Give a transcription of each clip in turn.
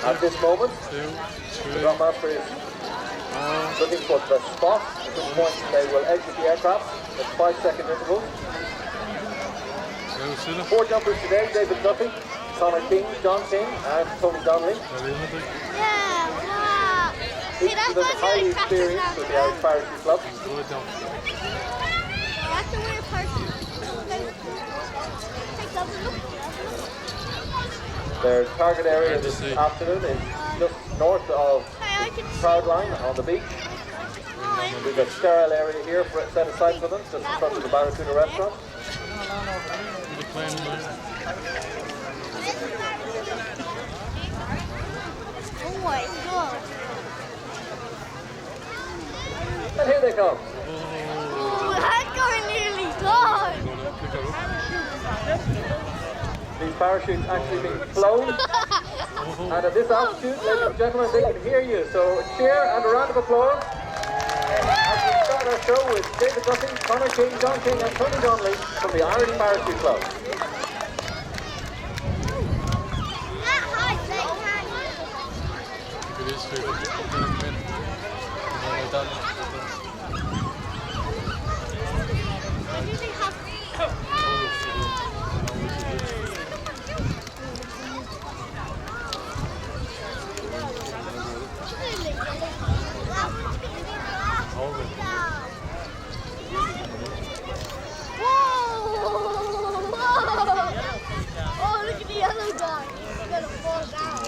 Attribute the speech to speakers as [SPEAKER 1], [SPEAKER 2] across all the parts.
[SPEAKER 1] At this moment, the drum master is looking for the spot, at which point they will exit the aircraft at 5-second intervals. 4 jumpers today: David Duffy, Connor King, John King, and Tony Donnelly.
[SPEAKER 2] Yeah, wow.
[SPEAKER 1] Each of them highly experienced with the Irish Parachute Club.
[SPEAKER 2] That's the weird parachute.
[SPEAKER 1] Their target area this afternoon is just north of the crowd line on the beach. We've got a sterile area here set aside for them, just in front of the Barracuda restaurant.
[SPEAKER 2] Oh my god.
[SPEAKER 1] And here they come.
[SPEAKER 2] Oh, that guy nearly died.
[SPEAKER 1] These parachutes actually being flown. And at this altitude, ladies and gentlemen, they can hear you. So a cheer and a round of applause as we start our show with David Duffy, Connor King, John King, and Tony Donnelly from the Irish Parachute Club.
[SPEAKER 2] Oh, look at the other guy. He's gonna fall down.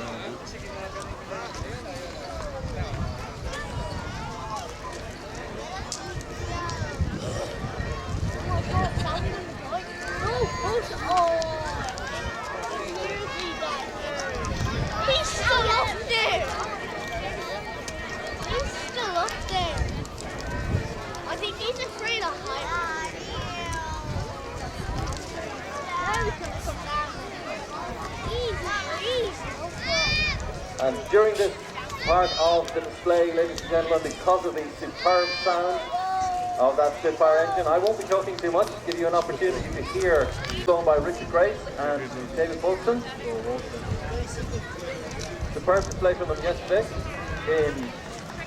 [SPEAKER 2] He's still up there. He's still up there. I think he's afraid of heights. Now he's gonna come down. Easy.
[SPEAKER 1] And during this part of the display, ladies and gentlemen, because of the superb sound of that Spitfire engine, I won't be talking too much, give you an opportunity to hear flown by Richard Grace and David Bolston. Superb display from them yesterday in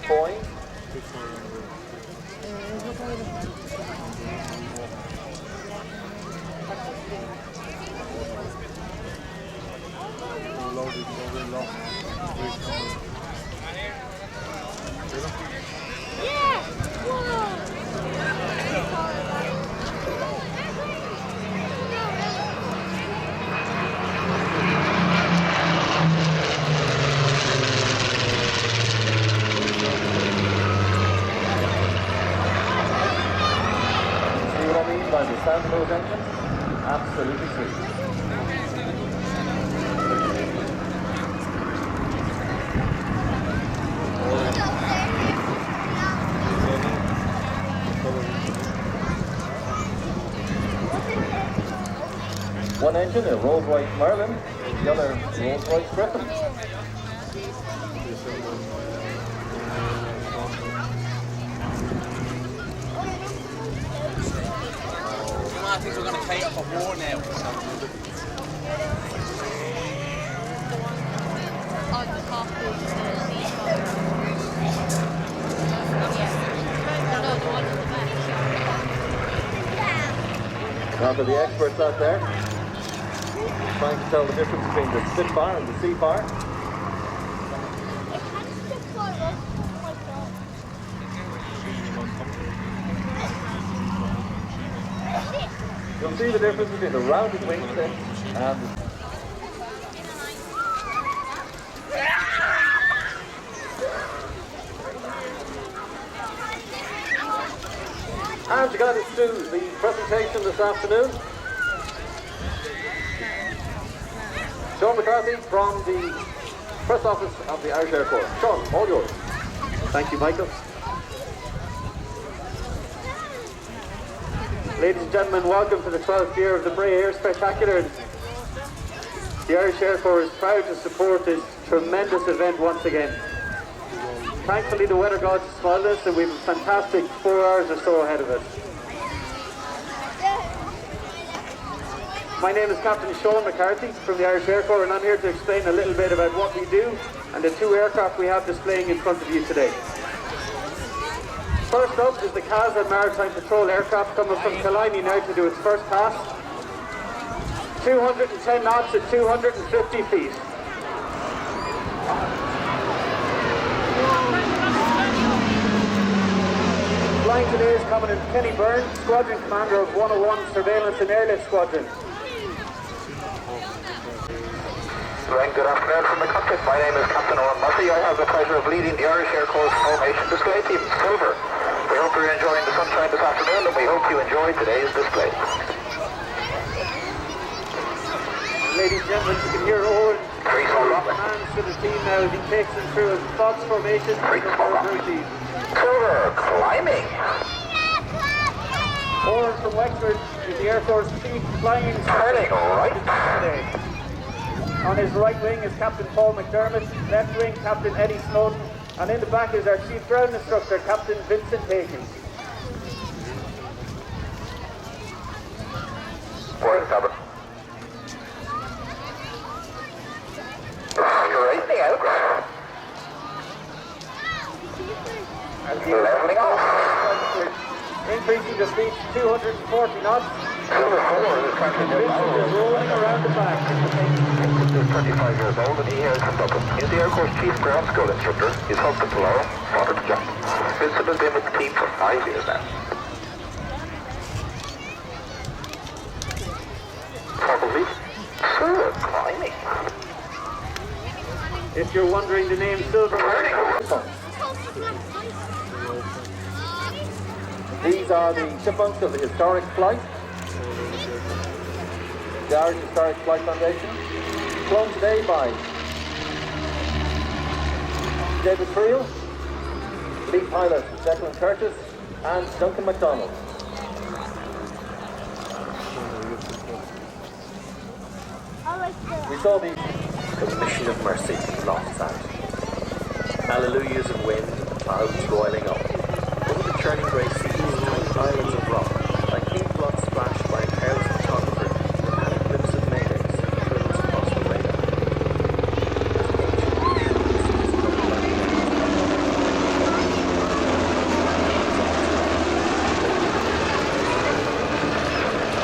[SPEAKER 1] Boeing. By the sound of those engines, absolutely sweet. One engine, a Rolls-Royce Merlin, the other Rolls-Royce Griffin.
[SPEAKER 3] I think we're going to cater for war now.
[SPEAKER 1] Now for the experts out there, trying to tell the difference between the Spitfire and the Seafire. You'll see the difference between the rounded wingtip and the... And to guide us through the presentation this afternoon, Sean McCarthy from the press office of the Irish Air Force. Sean, all yours.
[SPEAKER 4] Thank you, Michael. Ladies and gentlemen, welcome to the 12th year of the Bray Air Spectacular. The Irish Air Force is proud to support this tremendous event once again. Thankfully, the weather gods smiled us and we have a fantastic 4 hours or so ahead of us. My name is Captain Sean McCarthy from the Irish Air Corps, and I'm here to explain a little bit about what we do and the two aircraft we have displaying in front of you today. First up is the CASA Maritime Patrol aircraft coming from Killiney now to do its first pass. 210 knots at 250 feet. Flying today is Commandant Kenny Byrne, Squadron Commander of 101 Surveillance and Airlift Squadron.
[SPEAKER 5] Good afternoon from the cockpit. My name is Captain Owen Murphy. I have the pleasure of leading the Irish Air Corps Formation Display Team Silver. We hope you're enjoying the sunshine this afternoon, and we hope you enjoyed today's display.
[SPEAKER 4] Ladies and gentlemen, you can hear Owen commands to the team now as he takes them through a box formation.
[SPEAKER 5] Silver climbing.
[SPEAKER 4] Owen from Wexford is the Air Force Chief Flying Instructor.
[SPEAKER 5] Turning right.
[SPEAKER 4] Today. On his right wing is Captain Paul McDermott, left wing Captain Eddie Snowden, and in the back is our Chief Ground Instructor, Captain Vincent Hakins.
[SPEAKER 5] Port cover. Straightening out. Leveling off.
[SPEAKER 4] Increasing the speed to 240 knots.
[SPEAKER 5] Silver 4 is currently
[SPEAKER 4] Vincent is rolling around the back.
[SPEAKER 5] Vincent is 25 years old and he is from Dublin. He is the Air Corps Chief Ground School Instructor. He's husband to Laura, father to John. Vincent has been with the team for 5 years now. Probably Silver climbing.
[SPEAKER 4] If you're wondering the name Silver,
[SPEAKER 1] These are the chipmunks of the historic flight. The Irish Historic Flight Foundation. Flown today by David Creel, lead pilot Declan Curtis, and Duncan MacDonald. We saw the mission of mercy lost out. Hallelujahs and wind and the clouds roiling up. Over the churning grey seas, tiny islands of rock, like pink blood splashed by a careless photographer, were had a glimpse of maydays and trills across the radar.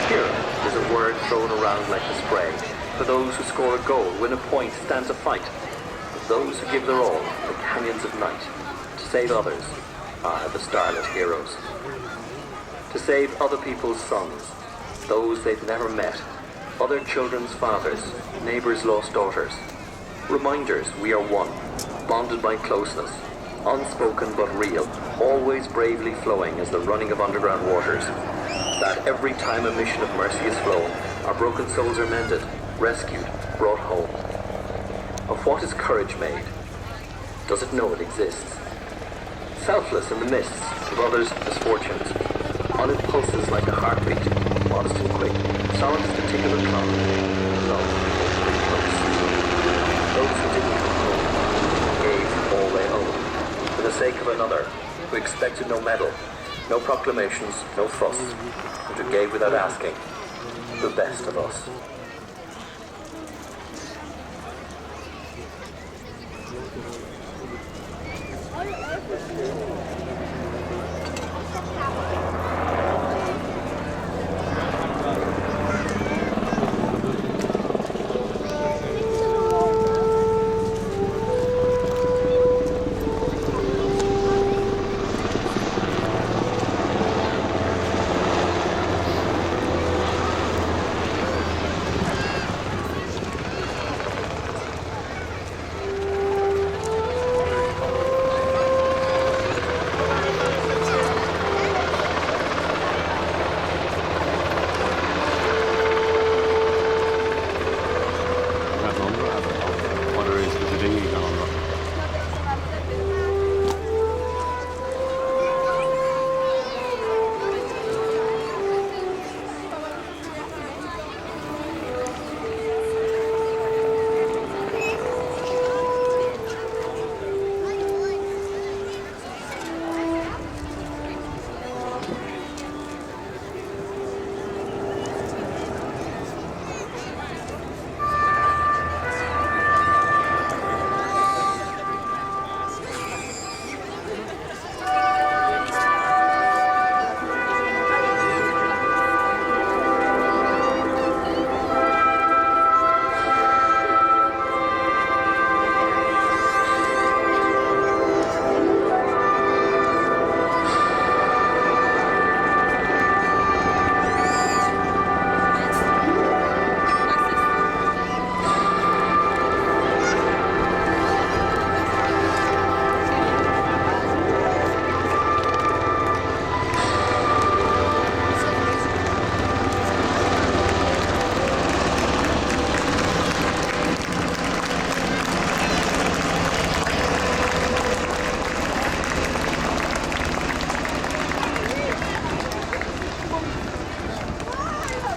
[SPEAKER 1] Here is a word thrown around like a spray. For those who score a goal, win a point, stand to fight. For those who give their all in the canyons of night, to save others, are the starlit heroes. To save other people's sons, those they've never met, other children's fathers, neighbours' lost daughters. Reminders we are one, bonded by closeness, unspoken but real, always bravely flowing as the running of underground waters. That every time a mission of mercy is flown, our broken souls are mended, rescued, brought home. Of what is courage made? Does it know it exists? Selfless in the mists of others' misfortunes, on impulses like a heartbeat, modest and quick, solid as the tick of a clock, love, close. Those who didn't come home gave all they owed, for the sake of another, who expected no medal, no proclamations, no fuss, and who gave without asking, the best of us.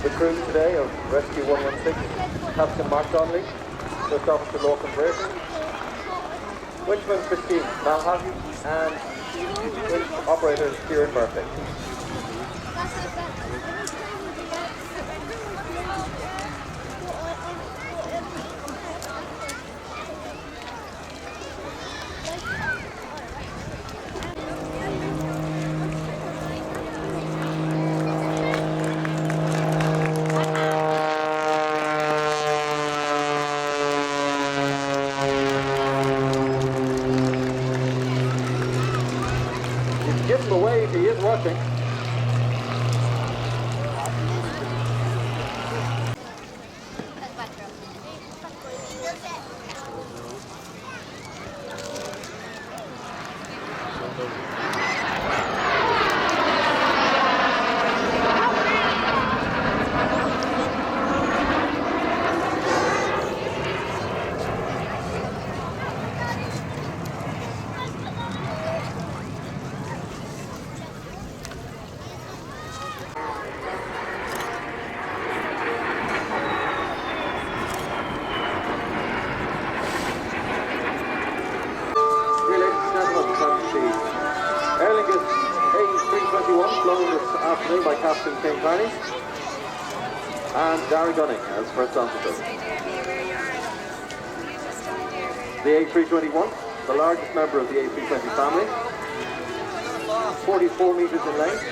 [SPEAKER 1] the crew today of Rescue 116, Captain Mark Donnelly, First Officer Lorcan Brayton, Winchman Christine Malhavi, and Winch Operator Kieran Murphy. Give him away if he is watching. Flown this afternoon by Captain King Carney and Gary Gunning as first officer. The A321, the largest member of the A320 family, 44 metres in length,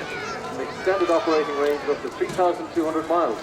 [SPEAKER 1] an extended operating range of up to 3,200 miles.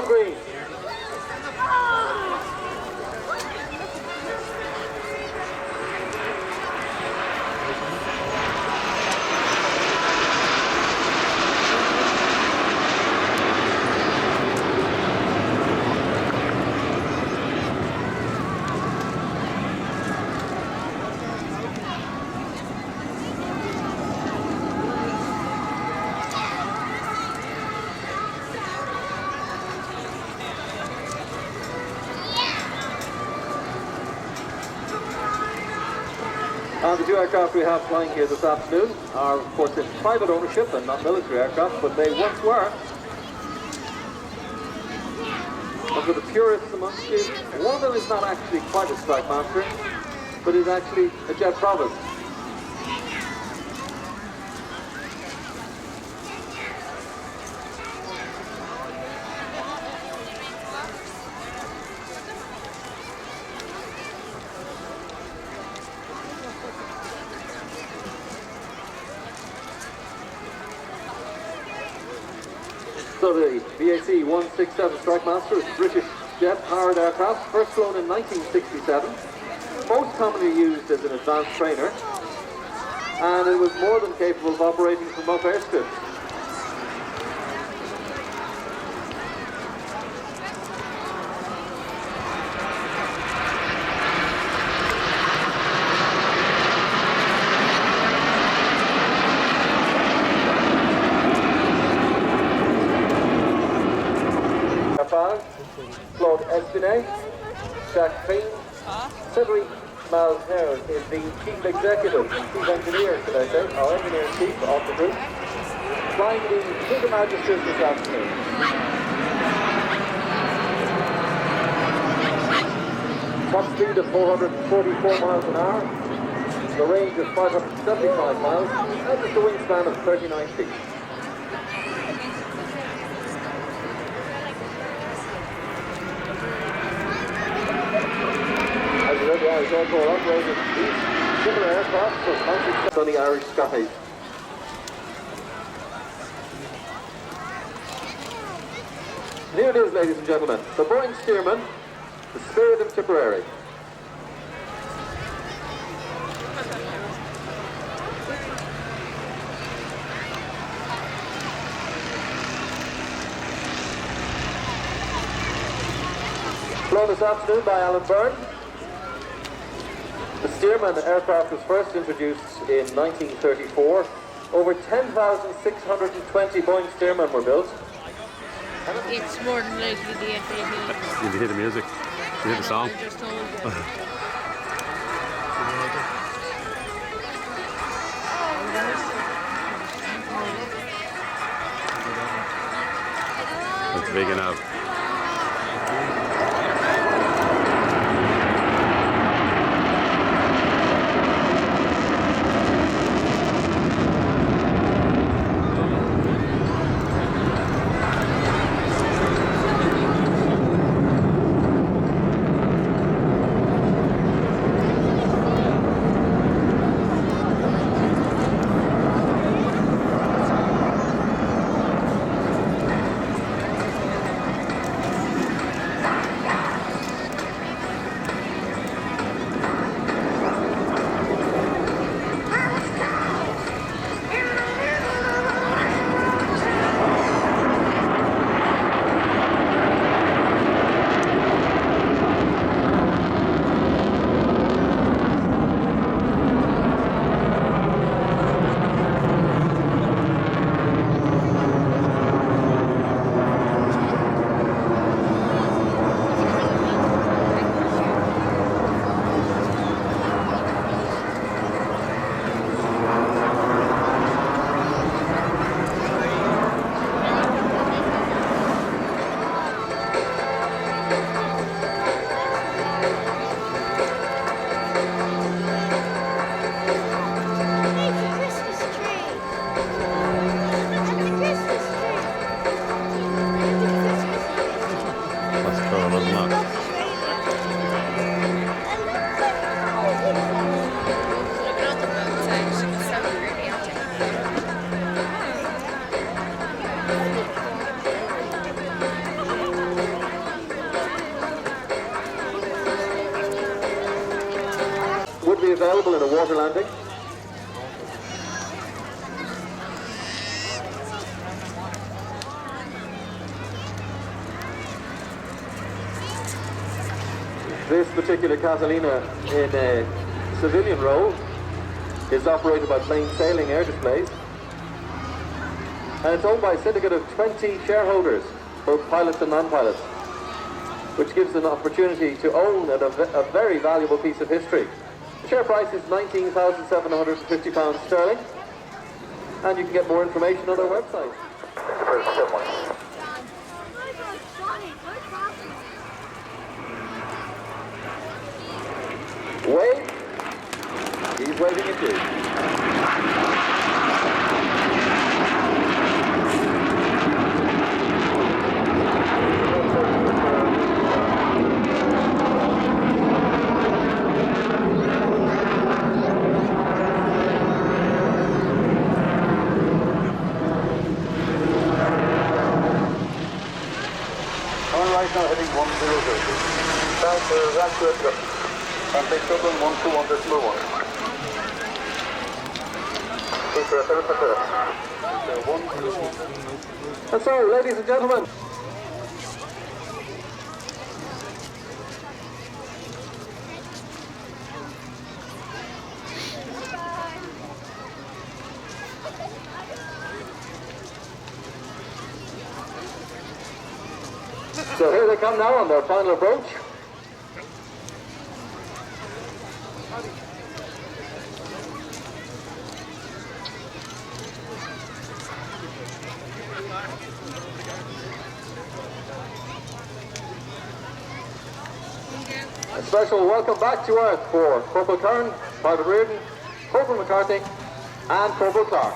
[SPEAKER 1] Green. The two aircraft we have flying here this afternoon are, of course, in private ownership and not military aircraft, but they once were. And for the purists amongst you, one of them is not actually quite a Strike Master, but is actually a Jet Province. So the VAC 167 Strike Master is a British jet-powered aircraft, first flown in 1967, most commonly used as an advanced trainer, and it was more than capable of operating from rough airstrips. Claude Espinay, Jack Payne, Cedric Malher is the Chief Executive and Chief Engineer, should I say, our Engineer-in-Chief of the group, flying the King of Majesties this afternoon. Top speed of 444 miles an hour, the range of 575 miles, and just a wingspan of 39 feet. The Irish Airport operated these similar aircraft for country sunny Irish skies. And here it is, ladies and gentlemen, the Boeing Stearman, the Spirit of Tipperary. flown this afternoon by Alan Byrne. The Stearman aircraft was first introduced in 1934. Over 10,620 Boeing Stearman were built.
[SPEAKER 6] It's more than likely the FAA.
[SPEAKER 7] Did you hear the music? Did you hear the song?
[SPEAKER 6] I just told you.
[SPEAKER 7] It's big enough.
[SPEAKER 1] Would be available in a water landing. This particular Catalina in a civilian role is operated by Plain Sailing Air Displays, and it's owned by a syndicate of 20 shareholders, both pilots and non-pilots, which gives an opportunity to own a very valuable piece of history. The share price is £19,750 sterling, and you can get more information on our website. Wave. He's waving at you.
[SPEAKER 5] Right now heading 100. South, that's good. Contact Dublin 121.1.
[SPEAKER 1] And so, ladies and gentlemen, so here they come now on their final approach. A special welcome back to Earth for Corporal Kern, Private Reardon, Corporal McCarthy and Corporal Clark.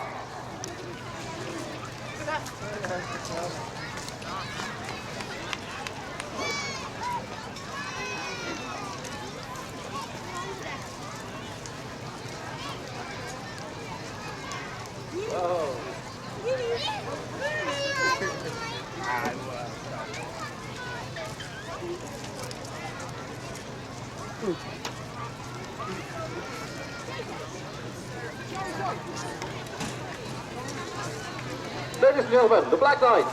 [SPEAKER 1] Ladies and gentlemen, the Black Knights.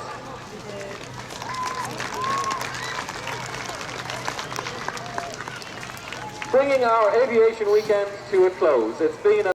[SPEAKER 1] bringing our aviation weekend to a close. It's been a